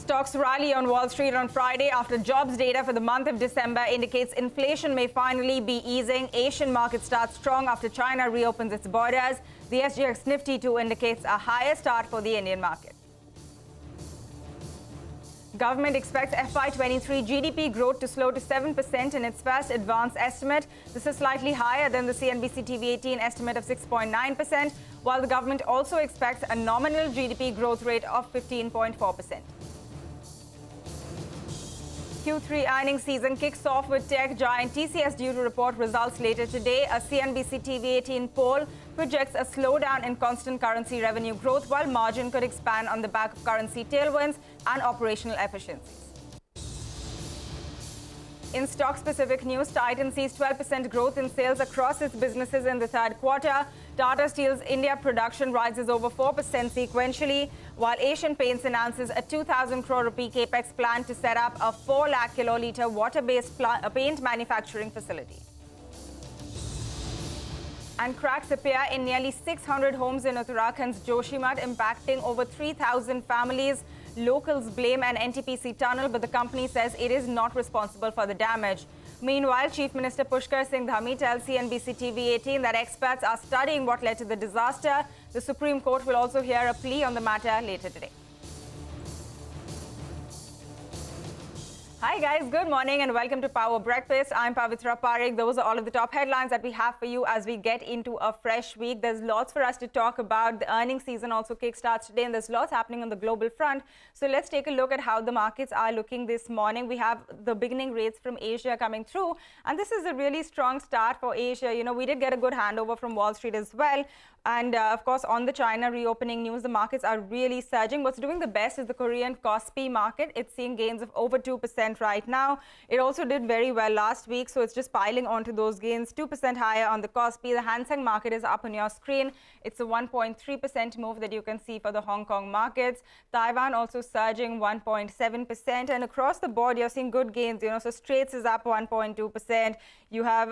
Stocks rally on Wall Street on Friday after jobs data for the month of December indicates inflation may finally be easing. Asian markets start strong after China reopens its borders. The SGX Nifty too indicates a higher start for the Indian market. Government expects FY23 GDP growth to slow to 7% in its first advance estimate. This is slightly higher than the CNBC-TV18 estimate of 6.9%, while the government also expects a nominal GDP growth rate of 15.4%. Q3 earnings season kicks off with tech giant TCS due to report results later today. A CNBC-TV18 poll projects a slowdown in constant currency revenue growth, while margin could expand on the back of currency tailwinds and operational efficiencies. In stock-specific news, Titan sees 12% growth in sales across its businesses in the third quarter. Tata Steel's India production rises over 4% sequentially, while Asian Paints announces a 2,000 crore rupee capex plan to set up a 4 lakh kiloliter water-based paint manufacturing facility. And cracks appear in nearly 600 homes in Uttarakhand's Joshimath, impacting over 3,000 families. Locals blame an NTPC tunnel, but the company says it is not responsible for the damage. Meanwhile, Chief Minister Pushkar Singh Dhami tells CNBC-TV18 that experts are studying what led to the disaster. The Supreme Court will also hear a plea on the matter later today. Hi guys, good morning and welcome to Power Breakfast. I'm Pavitra Parekh. Those are all of the top headlines that we have for you as we get into a fresh week. There's lots for us to talk about. The earnings season also kickstarts today and there's lots happening on the global front. So let's take a look at how the markets are looking this morning. We have the beginning rates from Asia coming through, and this is a really strong start for Asia. You know, we did get a good handover from Wall Street as well. And of course, on the China reopening news, the markets are really surging. What's doing the best is the Korean Kospi market. It's seeing gains of over 2% right now. It also did very well last week, so it's just piling onto those gains. 2% higher on the Kospi. The Hang Seng market is up on your screen. It's a 1.3% move that you can see for the Hong Kong markets. Taiwan also surging 1.7%. And across the board, you're seeing good gains. You know, so Straits is up 1.2%. You have,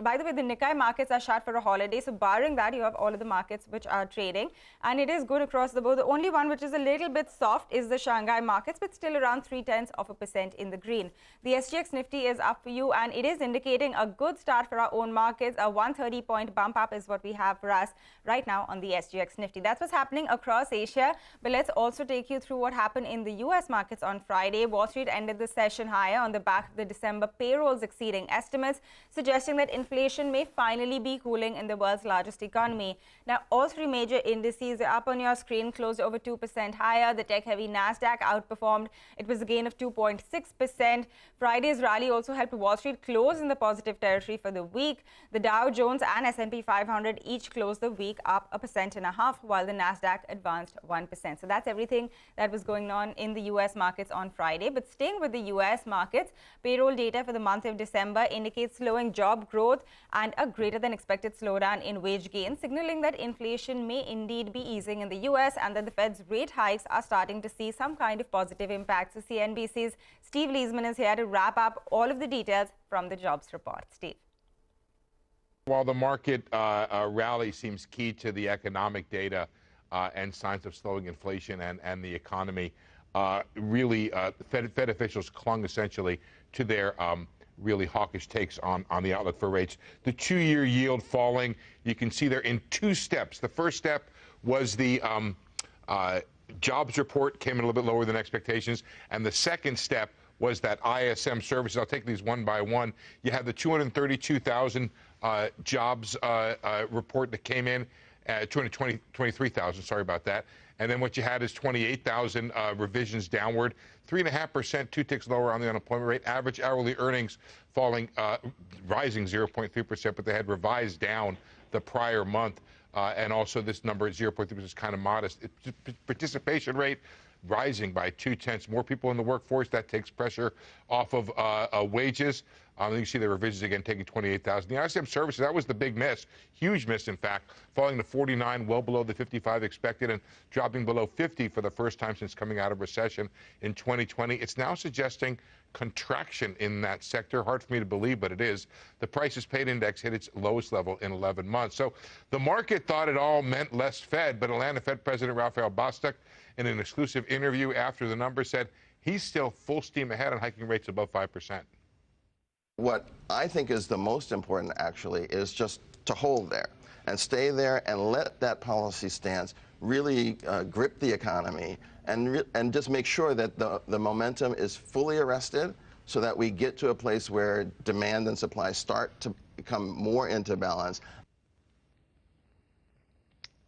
by the way, the Nikkei markets are shut for a holiday. So barring that, you have all of the markets which are trading, and it is good across the board. The only one which is a little bit soft is the Shanghai markets, but still around 0.3% in the green. The SGX Nifty is up for you, and it is indicating a good start for our own markets. A 130-point bump up is what we have for us right now on the SGX Nifty. That's what's happening across Asia, but let's also take you through what happened in the US markets on Friday. Wall Street ended the session higher on the back of the December payrolls exceeding estimates, suggesting that inflation may finally be cooling in the world's largest economy. Now, all three major indices are up on your screen, closed over 2% higher. The tech-heavy NASDAQ outperformed. It was a gain of 2.6%. Friday's rally also helped Wall Street close in the positive territory for the week. The Dow Jones and S&P 500 each closed the week up 1.5%, while the NASDAQ advanced 1%. So that's everything that was going on in the U.S. markets on Friday. But staying with the U.S. markets, payroll data for the month of December indicates slowing job growth and a greater than expected slowdown in wage gains, signaling that inflation may indeed be easing in the U.S. and that the Fed's rate hikes are starting to see some kind of positive impacts. So CNBC's Steve Leisman is here to wrap up all of the details from the jobs report. Steve. While the market rally seems key to the economic data and signs of slowing inflation and the economy, really Fed officials clung essentially to their really hawkish takes on the outlook for rates. The 2-year yield falling, you can see there in 2 steps. The first step was the jobs report came in a little bit lower than expectations, and the second step was that ISM services. I'll take these one by one. You had the 232,000 jobs report that came in, 223,000, sorry about that. And then what you had is 28,000 revisions downward, 3.5%, 2 ticks lower on the unemployment rate. Average hourly earnings falling, rising 0.3%, but they had revised down the prior month. And also this number at 0.3% is kind of modest. Participation rate rising by 0.2. More people in the workforce, that takes pressure off of wages. You see the revisions again taking 28,000. The ISM services, that was the big miss, huge miss in fact, falling to 49, well below the 55 expected, and dropping below 50 for the first time since coming out of recession in 2020. It's now suggesting contraction in that sector. Hard for me to believe, but it is. The prices paid index hit its lowest level in 11 months. So the market thought it all meant less Fed, but Atlanta Fed President Raphael Bostic, in an exclusive interview after the number, said he's still full steam ahead on hiking rates above 5%. What I think is the most important, actually, is just to hold there and stay there and let that policy stance really grip the economy and just make sure that the momentum is fully arrested so that we get to a place where demand and supply start to become more into balance.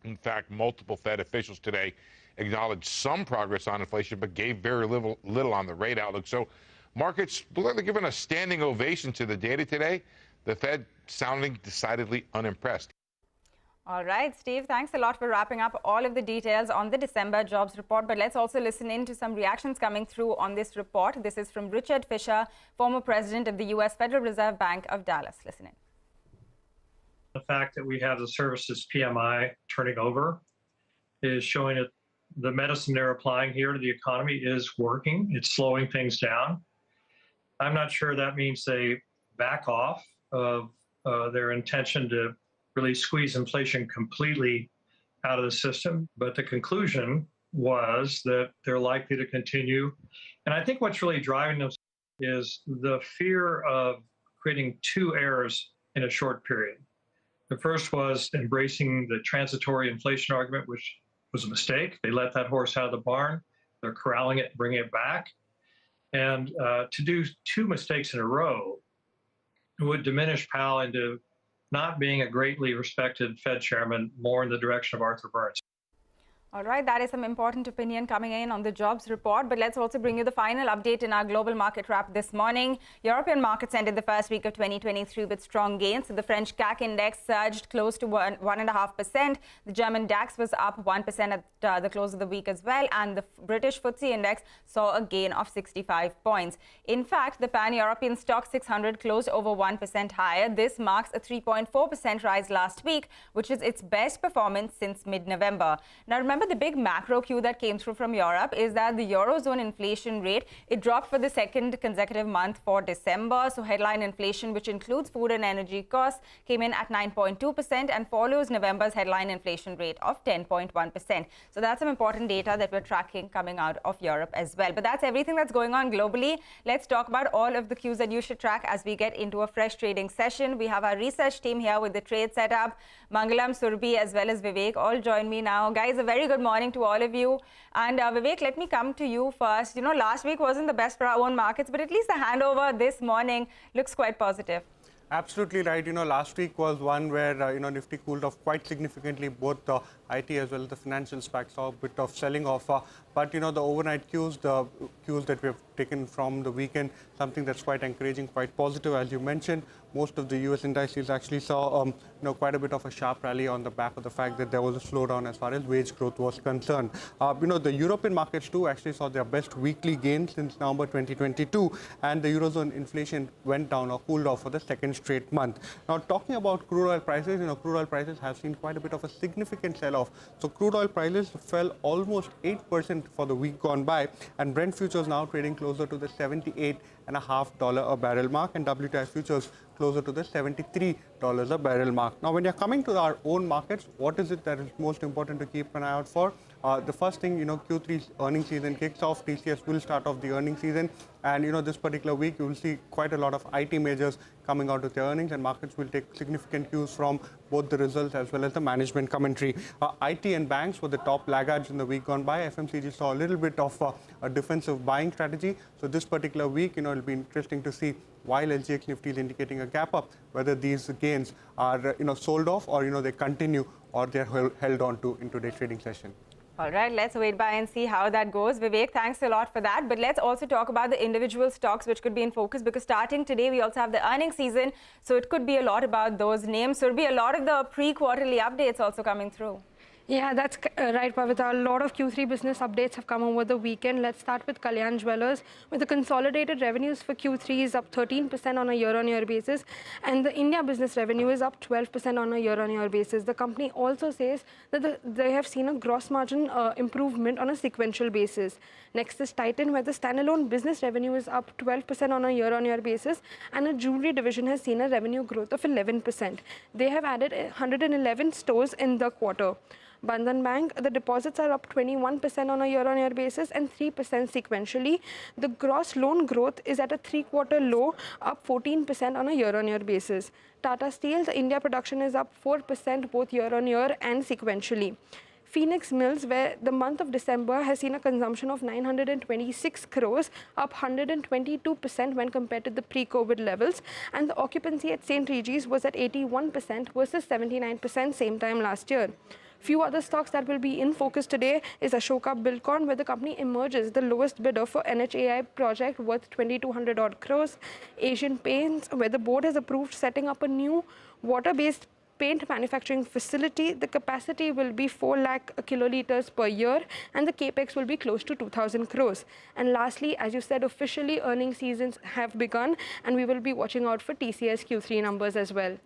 In fact, multiple Fed officials today acknowledged some progress on inflation, but gave very little on the rate outlook. So markets look like they're giving a standing ovation to the data today. The Fed sounding decidedly unimpressed. All right, Steve, thanks a lot for wrapping up all of the details on the December jobs report. But let's also listen in to some reactions coming through on this report. This is from Richard Fisher, former president of the U.S. Federal Reserve Bank of Dallas. Listen in. The fact that we have the services PMI turning over is showing that the medicine they're applying here to the economy is working. It's slowing things down. I'm not sure that means they back off of their intention to really squeeze inflation completely out of the system. But the conclusion was that they're likely to continue. And I think what's really driving them is the fear of creating two errors in a short period. The first was embracing the transitory inflation argument, which was a mistake. They let that horse out of the barn. They're corralling it, bringing it back. And to do two mistakes in a row would diminish Powell into not being a greatly respected Fed chairman, more in the direction of Arthur Burns. All right, that is some important opinion coming in on the jobs report. But let's also bring you the final update in our global market wrap this morning. European markets ended the first week of 2023 with strong gains. The French CAC index surged close to 1.5%. The German DAX was up 1% at the close of the week as well. And the British FTSE index saw a gain of 65 points. In fact, the pan-European stock 600 closed over 1% higher. This marks a 3.4% rise last week, which is its best performance since mid-November. Now, remember, the big macro cue that came through from Europe is that the Eurozone inflation rate, it dropped for the second consecutive month for December. So headline inflation, which includes food and energy costs, came in at 9.2% and follows November's headline inflation rate of 10.1%. So that's some important data that we're tracking coming out of Europe as well. But that's everything that's going on globally. Let's talk about all of the cues that you should track as we get into a fresh trading session. We have our research team here with the trade setup. Mangalam, Surbhi, as well as Vivek all join me now. Guys, a very good morning to all of you. And Vivek, let me come to you first. You know, last week wasn't the best for our own markets, but at least the handover this morning looks quite positive. Absolutely right. You know, last week was one where, Nifty cooled off quite significantly. Both IT as well as the financial SPAC saw a bit of selling off. But, the overnight cues, the cues that we have taken from the weekend, something that's quite encouraging, quite positive. As you mentioned, most of the U.S. indices actually saw, quite a bit of a sharp rally on the back of the fact that there was a slowdown as far as wage growth was concerned. The European markets too actually saw their best weekly gain since November 2022, and the Eurozone inflation went down or cooled off for the second straight month. Now, talking about crude oil prices, crude oil prices have seen quite a bit of a significant sell-off. So crude oil prices fell almost 8% for the week gone by, and Brent futures now trading closer to the $78.50 a barrel mark, and WTI futures closer to the $73 a barrel mark. Now, when you're coming to our own markets, what is it that is most important to keep an eye out for? The first thing, Q3's earnings season kicks off. TCS will start off the earnings season. And, this particular week, you will see quite a lot of IT majors coming out with their earnings, and markets will take significant cues from both the results as well as the management commentary. IT and banks were the top laggards in the week gone by. FMCG saw a little bit of a defensive buying strategy. So this particular week, it'll be interesting to see, while SGX Nifty is indicating a gap up, whether these gains are, sold off or, they continue or they're held on to in today's trading session. All right, let's wait by and see how that goes. Vivek, thanks a lot for that. But let's also talk about the individual stocks which could be in focus, because starting today, we also have the earnings season. So it could be a lot about those names. So it'll be a lot of the pre-quarterly updates also coming through. Yeah, that's right, Pavitra. A lot of Q3 business updates have come over the weekend. Let's start with Kalyan Jewellers, with the consolidated revenues for Q3 is up 13% on a year-on-year basis, and the India business revenue is up 12% on a year-on-year basis. The company also says that they have seen a gross margin improvement on a sequential basis. Next is Titan, where the standalone business revenue is up 12% on a year-on-year basis, and a jewelry division has seen a revenue growth of 11%. They have added 111 stores in the quarter. Bandhan Bank, the deposits are up 21% on a year-on-year basis and 3% sequentially. The gross loan growth is at a three-quarter low, up 14% on a year-on-year basis. Tata Steel, the India production is up 4% both year-on-year and sequentially. Phoenix Mills, where the month of December has seen a consumption of 926 crores, up 122% when compared to the pre-COVID levels. And the occupancy at St. Regis was at 81% versus 79% same time last year. Few other stocks that will be in focus today is Ashoka Buildcon, where the company emerges the lowest bidder for NHAI project worth 2,200 odd crores. Asian Paints, where the board has approved setting up a new water-based paint manufacturing facility. The capacity will be 4 lakh kiloliters per year and the capex will be close to 2,000 crores. And lastly, as you said, officially earnings seasons have begun and we will be watching out for TCS Q3 numbers as well.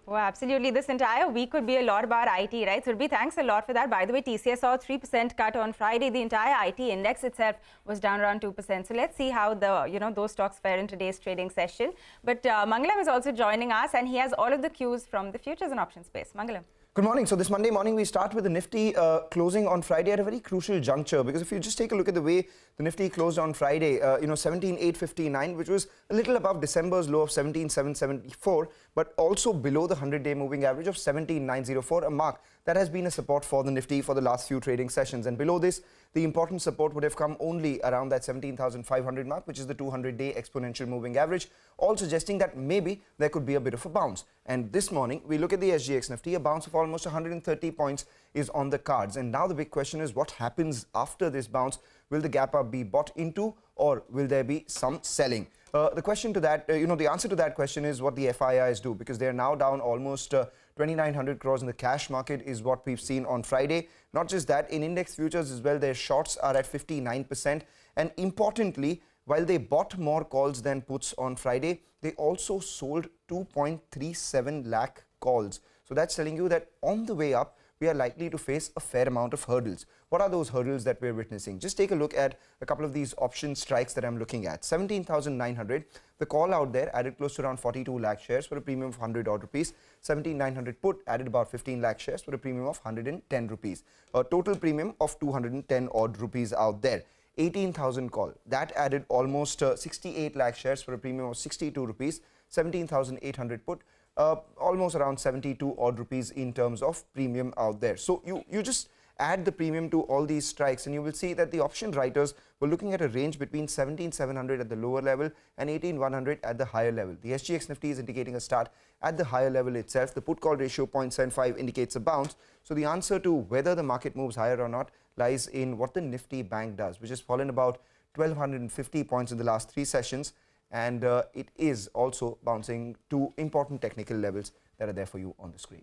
Oh, absolutely. This entire week could be a lot about IT, right? Surabhi, thanks a lot for that. By the way, TCS saw a 3% cut on Friday. The entire IT index itself was down around 2%. So let's see how those stocks fare in today's trading session. But Mangalam is also joining us and he has all of the cues from the futures and options space. Mangalam. Good morning. So this Monday morning, we start with the Nifty closing on Friday at a very crucial juncture, because if you just take a look at the way the Nifty closed on Friday, 17,859, which was a little above December's low of 17,774, but also below the 100-day moving average of 17,904, a mark that has been a support for the Nifty for the last few trading sessions. And below this, the important support would have come only around that 17,500 mark, which is the 200-day exponential moving average, all suggesting that maybe there could be a bit of a bounce. And this morning, we look at the SGX Nifty, a bounce of almost 130 points is on the cards. And now the big question is what happens after this bounce? Will the gap up be bought into or will there be some selling? The question to that, the answer to that question is what the FIIs do, because they are now down almost 2,900 crores in the cash market is what we've seen on Friday. Not just that, in index futures as well, their shorts are at 59%. And importantly, while they bought more calls than puts on Friday, they also sold 2.37 lakh calls. So that's telling you that on the way up, we are likely to face a fair amount of hurdles. What are those hurdles that we're witnessing? Just take a look at a couple of these option strikes that I'm looking at. 17,900, the call out there added close to around 42 lakh shares for a premium of 100 odd rupees. 17,900 put added about 15 lakh shares for a premium of 110 rupees. A total premium of 210 odd rupees out there. 18,000 call, that added almost 68 lakh shares for a premium of 62 rupees. 17,800 put, almost around 72 odd rupees in terms of premium out there. So you just add the premium to all these strikes and you will see that the option writers were looking at a range between 17,700 at the lower level and 18,100 at the higher level. The SGX Nifty is indicating a start at the higher level itself. The put call ratio 0.75 indicates a bounce. So the answer to whether the market moves higher or not lies in what the Nifty Bank does, which has fallen about 1,250 points in the last 3 sessions. And it is also bouncing to important technical levels that are there for you on the screen.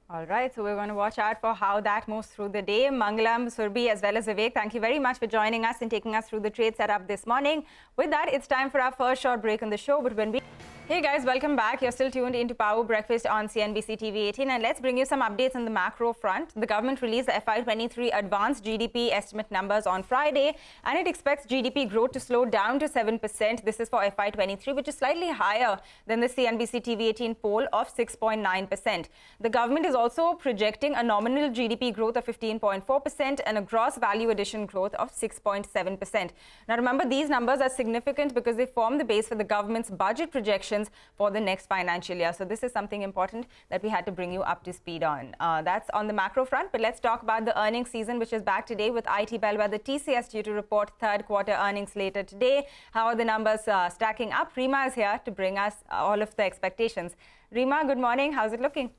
All right, so we're going to watch out for how that moves through the day. Mangalam, Surabhi, as well as Vivek, thank you very much for joining us and taking us through the trade setup this morning. With that, it's time for our first short break on the show. But when we... Hey guys, welcome back. You're still tuned into Power Breakfast on CNBC-TV18 and let's bring you some updates on the macro front. The government released the FY23 advanced GDP estimate numbers on Friday and it expects GDP growth to slow down to 7%. This is for FY23, which is slightly higher than the CNBC-TV18 poll of 6.9%. The government is also projecting a nominal GDP growth of 15.4% and a gross value addition growth of 6.7%. Now remember, these numbers are significant because they form the base for the government's budget projections for the next financial year. So this is something important that we had to bring you up to speed on. That's on the macro front, but let's talk about the earnings season, which is back today with IT bellwether TCS due to report third quarter earnings later today. How are the numbers stacking up? Rima is here to bring us all of the expectations. Rima, good morning. How's it looking?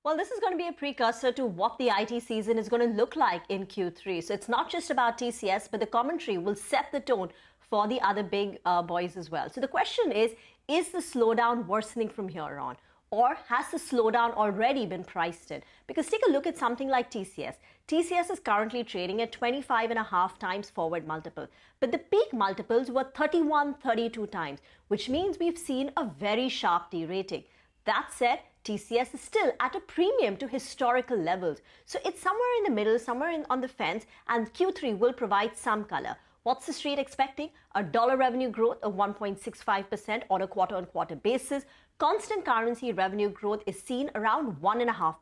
Well, this is going to be a precursor to what the IT season is going to look like in Q3. So it's not just about TCS, but the commentary will set the tone for the other big boys as well. So the question is the slowdown worsening from here on? Or has the slowdown already been priced in? Because take a look at something like TCS. TCS is currently trading at 25.5 times forward multiple. But the peak multiples were 31, 32 times, which means we've seen a very sharp derating. That said, TCS is still at a premium to historical levels. So it's somewhere in the middle, somewhere on the fence, and Q3 will provide some color. What's the street expecting? A dollar revenue growth of 1.65% on a quarter-on-quarter basis. Constant currency revenue growth is seen around 1.5%.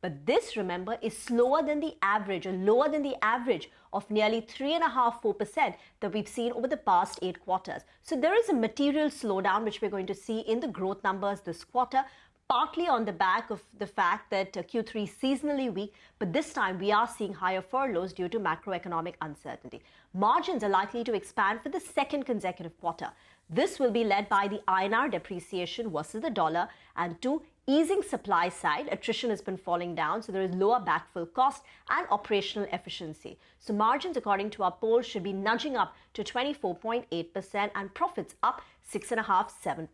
But this, remember, is slower than the average, or lower than the average of nearly 3.5–4% that we've seen over the past 8 quarters. So there is a material slowdown which we're going to see in the growth numbers this quarter, partly on the back of the fact that Q3 is seasonally weak, but this time we are seeing higher furloughs due to macroeconomic uncertainty. Margins are likely to expand for the second consecutive quarter. This will be led by the INR depreciation versus the dollar, and 2, easing supply side. Attrition has been falling down, so there is lower backfill cost and operational efficiency. So margins, according to our poll, should be nudging up to 24.8% and profits up 6.5–7%.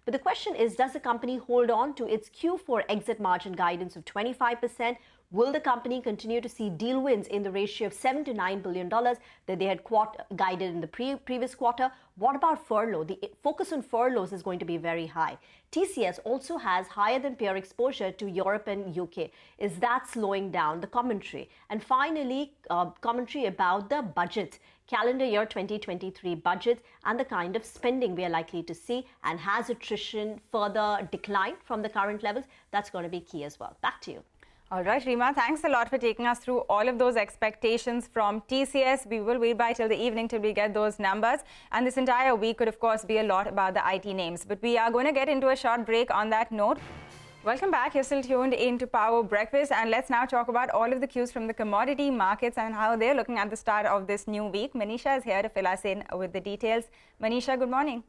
But the question is, does the company hold on to its Q4 exit margin guidance of 25%? Will the company continue to see deal wins in the ratio of $7 to $9 billion that they had guided in the previous quarter? What about furlough? The focus on furloughs is going to be very high. TCS also has higher than peer exposure to Europe and UK. Is that slowing down? The commentary. And finally, commentary about the budget. Calendar year 2023 budget and the kind of spending we are likely to see, and has attrition further declined from the current levels? That's going to be key as well. Back to you. All right, Rima, thanks a lot for taking us through all of those expectations from TCS. We will wait by till the evening till we get those numbers. And this entire week could, of course, be a lot about the IT names. But we are going to get into a short break on that note. Welcome back. You're still tuned into Power Breakfast. And let's now talk about all of the cues from the commodity markets and how they're looking at the start of this new week. Manisha is here to fill us in with the details. Manisha, good morning.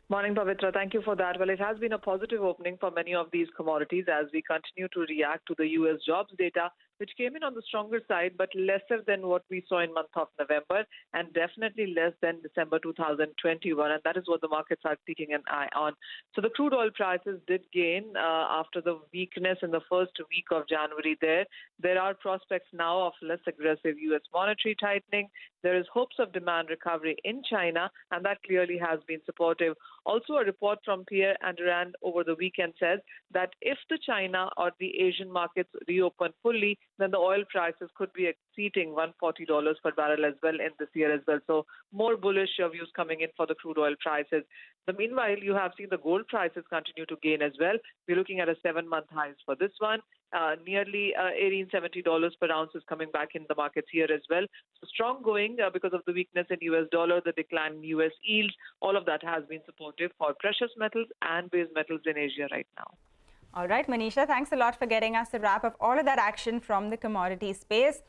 Morning, Pavitra. Thank you for that. Well, it has been a positive opening for many of these commodities as we continue to react to the U.S. jobs data, which came in on the stronger side, but lesser than what we saw in month of November, and definitely less than December 2021. And that is what the markets are keeping an eye on. So the crude oil prices did gain after the weakness in the first week of January there. There are prospects now of less aggressive U.S. monetary tightening. There is hopes of demand recovery in China, and that clearly has been supportive. Also, a report from Pierre Andurand over the weekend says that if the China or the Asian markets reopen fully, then the oil prices could be exceeding $140 per barrel as well in this year as well. So more bullish views coming in for the crude oil prices. Meanwhile, you have seen the gold prices continue to gain as well. We're looking at a 7-month highs for this one. Nearly $1,870 per ounce is coming back in the markets here as well. So strong going because of the weakness in US dollar, the decline in US yields. All of that has been supportive for precious metals and base metals in Asia right now. All right, Manisha, thanks a lot for getting us a wrap of all of that action from the commodity space.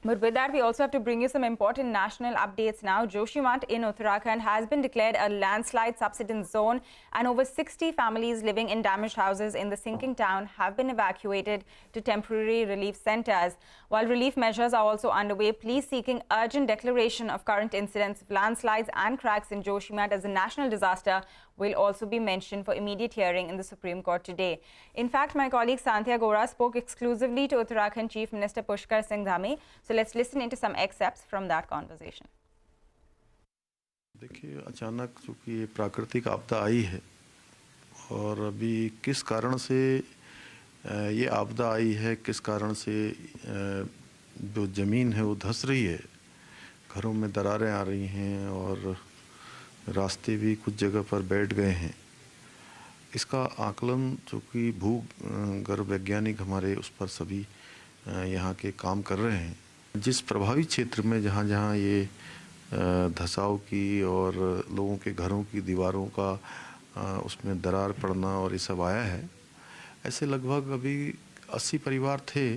But with that, we also have to bring you some important national updates now. Joshimath in Uttarakhand has been declared a landslide subsidence zone, and over 60 families living in damaged houses in the sinking town have been evacuated to temporary relief centers. While relief measures are also underway, police seeking urgent declaration of current incidents of landslides and cracks in Joshimath as a national disaster will also be mentioned for immediate hearing in the Supreme Court today. In fact, my colleague Sandhya Gora spoke exclusively to Uttarakhand Chief Minister Pushkar Singh Dhami. So let's listen into some excerpts from that conversation. देखिए, अचानक चूँकि ये प्राकृतिक आपदा आई है और अभी किस कारण से ये आपदा आई है, किस कारण से जो ज़मीन है वो धंस रही है, घरों में दरारें आ रही हैं और रास्ते भी कुछ जगह पर बैठ गए हैं, इसका आकलन चूँकि भूगर्भ वैज्ञानिक हमारे उस पर सभी यहाँ के काम कर रहे हैं। जिस प्रभावित क्षेत्र में जहाँ जहाँ ये धंसाव की और लोगों के घरों की दीवारों का उसमें दरार पड़ना और ये सब आया है, ऐसे लगभग अभी 80 परिवार थे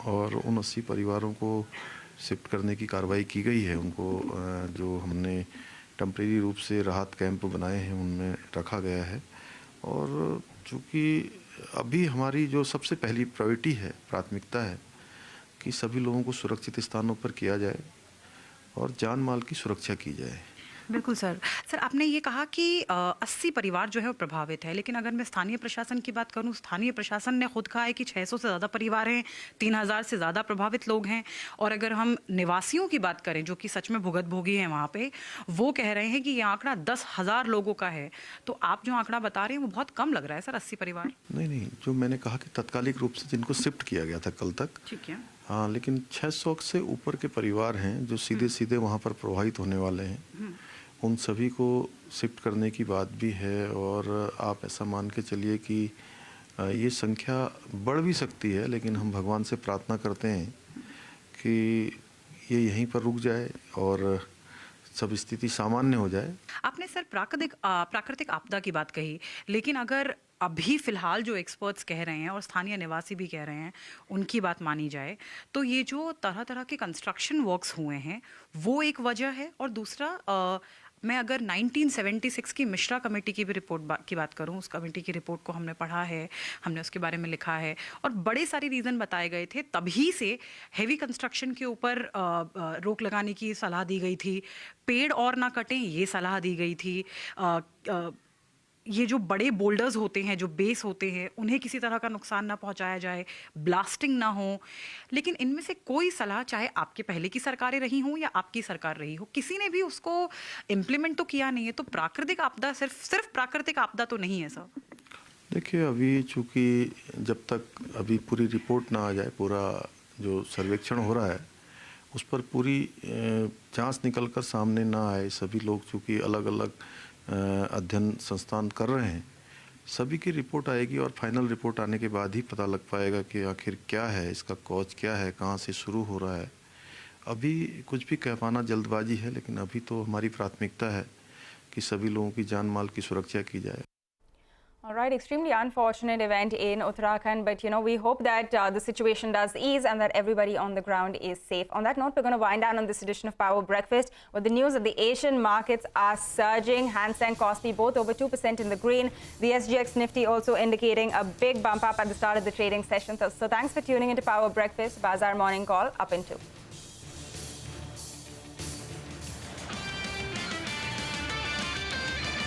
और उन 80 परिवारों को शिफ्ट करने की कार्रवाई की गई है। उनको जो हमने टेम्परेरी रूप से राहत कैंप बनाए हैं उनमें रखा गया है। और चूँकि अभी हमारी जो सबसे पहली प्रायोरिटी है, प्राथमिकता है कि सभी लोगों को सुरक्षित स्थानों पर किया जाए और जान माल की सुरक्षा की जाए। बिल्कुल सर। सर, आपने ये कहा कि 80 परिवार जो है वो प्रभावित है, लेकिन अगर मैं स्थानीय प्रशासन की बात करूं, स्थानीय प्रशासन ने खुद कहा है कि 600 से ज़्यादा परिवार हैं, 3000 से ज़्यादा प्रभावित लोग हैं। और अगर हम निवासियों की बात करें जो कि सच में भुगतभोगी हैं वहाँ पे, वो कह रहे हैं कि ये आंकड़ा 10,000 लोगों का है। तो आप जो आंकड़ा बता रहे हैं वो बहुत कम लग रहा है सर, 80 परिवार। नहीं, जो मैंने कहा कि तत्कालिक रूप से जिनको शिफ्ट किया गया था कल तक, ठीक है, हाँ, लेकिन 600 से ऊपर के परिवार हैं जो सीधे सीधे वहाँ पर प्रभावित होने वाले हैं। उन सभी को शिफ्ट करने की बात भी है और आप ऐसा मान के चलिए कि ये संख्या बढ़ भी सकती है, लेकिन हम भगवान से प्रार्थना करते हैं कि ये यहीं पर रुक जाए और सब स्थिति सामान्य हो जाए। आपने सर प्राकृतिक आपदा की बात कही, लेकिन अगर अभी फिलहाल जो एक्सपर्ट्स कह रहे हैं और स्थानीय निवासी भी कह रहे हैं उनकी बात मानी जाए तो ये जो तरह तरह के कंस्ट्रक्शन वर्क्स हुए हैं वो एक वजह है, और दूसरा मैं अगर 1976 की मिश्रा कमेटी की भी रिपोर्ट की बात करूं, उस कमेटी की रिपोर्ट को हमने पढ़ा है, हमने उसके बारे में लिखा है और बड़े सारे रीज़न बताए गए थे। तभी से हेवी कंस्ट्रक्शन के ऊपर रोक लगाने की सलाह दी गई थी, पेड़ और ना कटें ये सलाह दी गई थी, ये जो बड़े बोल्डर्स होते हैं, जो बेस होते हैं, उन्हें किसी तरह का नुकसान ना पहुंचाया जाए, ब्लास्टिंग ना हो। लेकिन इनमें से कोई सलाह, चाहे आपके पहले की सरकारें रही हों या आपकी सरकार रही हो, किसी ने भी उसको इम्प्लीमेंट तो किया नहीं है। तो प्राकृतिक आपदा सिर्फ प्राकृतिक आपदा तो नहीं है सर। देखिए, अभी चूँकि जब तक अभी पूरी रिपोर्ट ना आ जाए, पूरा जो सर्वेक्षण हो रहा है उस पर पूरी जांच निकल कर सामने ना आए, सभी लोग चूँकि अलग अलग अध्ययन संस्थान कर रहे हैं, सभी की रिपोर्ट आएगी और फाइनल रिपोर्ट आने के बाद ही पता लग पाएगा कि आखिर क्या है, इसका कॉज क्या है, कहाँ से शुरू हो रहा है। अभी कुछ भी कह पाना जल्दबाजी है, लेकिन अभी तो हमारी प्राथमिकता है कि सभी लोगों की जान माल की सुरक्षा की जाए। All right, extremely unfortunate event in Uttarakhand, but we hope that the situation does ease and that everybody on the ground is safe. On that note, we're going to wind down on this edition of Power Breakfast with the news that the Asian markets are surging. Hang Seng Kospi both over 2% in the green. The SGX Nifty also indicating a big bump up at the start of the trading session. So thanks for tuning into Power Breakfast. Bazaar Morning Call up in 2.